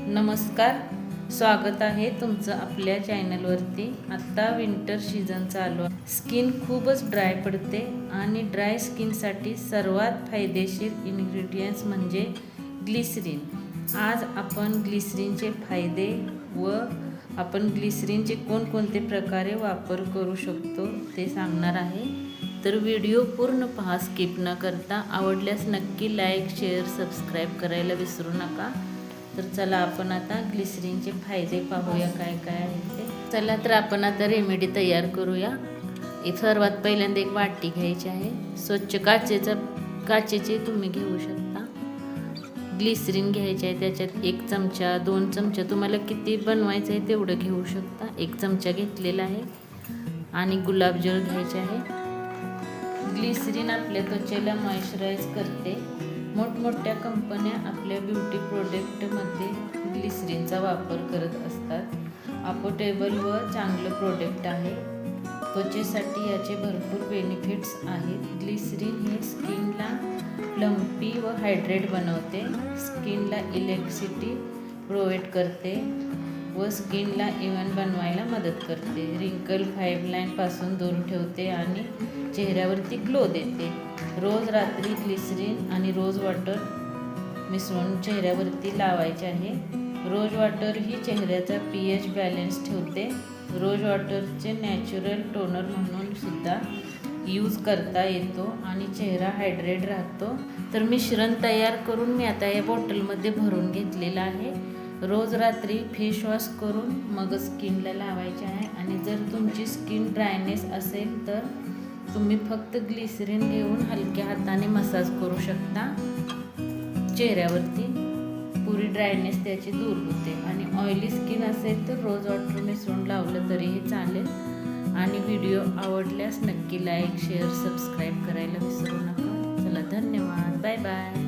नमस्कार, स्वागत आहे तुमचं आपल्या चॅनलवरती। आता विंटर सीझन चालू आहे। स्किन खूपच ड्राय पडते आणि ड्राय स्किनसाठी सर्वात फायदेशीर इन्ग्रेडियंट्स म्हणजे ग्लिसरीन। आज आपण ग्लिसरीनचे फायदे व आपण ग्लिसरीनचे कोणकोणते प्रकारे वापर करू शकतो ते सांगणार आहे। तर व्हिडिओ पूर्ण पहा, स्किप न करता। आवडल्यास नक्की लाईक, शेअर, सबस्क्राईब करायला विसरू नका। तर चला आपण आता ग्लिसरीनचे फायदे पाहूया काय काय आहे ते। चला तर आपण आता रेमेडी तयार करूया। सर्वात पहिल्यांदा एक वाटी घ्यायची आहे, स्वच्छ काचेची तुम्ही घेऊ शकता। ग्लिसरीन घ्यायचे आहे, त्याच्यात 1 चमचा 2 चमचा तुम्हाला किती बनवायचं आहे तेवढं घेऊ शकता। 1 चमचा घेतलेला आहे आणि गुलाबजल घ्यायचे आहे। ग्लिसरीन आपल्या त्वचेला मॉइश्चराइज करते। मोठमोठ्या कंपन्या आपल्या ब्युटी प्रोडक्टमध्ये ग्लिसरीनचा वापर करत असतात। अफोर्डेबल व चांगलं प्रोडक्ट आहे। त्वचेसाठी याचे भरपूर बेनिफिट्स आहेत। ग्लिसरीन हे स्किनला प्लम्पी व हायड्रेट बनवते, स्किनला इलेक्ट्रिसिटी प्रोव्हाइड करते व स्किनला इव्हन बनवायला मदत करते। रिंकल फाईन लाईनपासून दूर ठेवते आणि चेहऱ्यावरती ग्लो देते। रोज रात्री ग्लिसरीन आणि रोज वॉटर मिसळून चेहऱ्यावरती लावायचे आहे। रोज वॉटर ही चेहऱ्याचा पीएच बॅलन्स ठेवते। रोज वॉटरचे नॅचरल टोनर म्हणून सुद्धा यूज करता येतो आणि चेहरा हायड्रेट राहतो। तर मिश्रण तयार करून मी आता या बॉटलमध्ये भरून घेतलेलं आहे। रोज रात्री फेस वॉश करून मग स्किनला लावायचे आहे। आणि जर तुमची स्किन ड्रायनेस असेल तर तुम्ही फक्त ग्लिसरीन घेऊन हलक्या हाताने मसाज करू शकता चेहऱ्यावरती। पुरी ड्रायनेस त्याची दूर होते। आणि ऑइली स्किन असेल तर रोज वॉटर मिसळून लावलं तरीही चालेल। आणि व्हिडिओ आवडल्यास नक्की लाईक, शेअर, सबस्क्राईब करायला विसरू नका। चला, धन्यवाद, बाय बाय।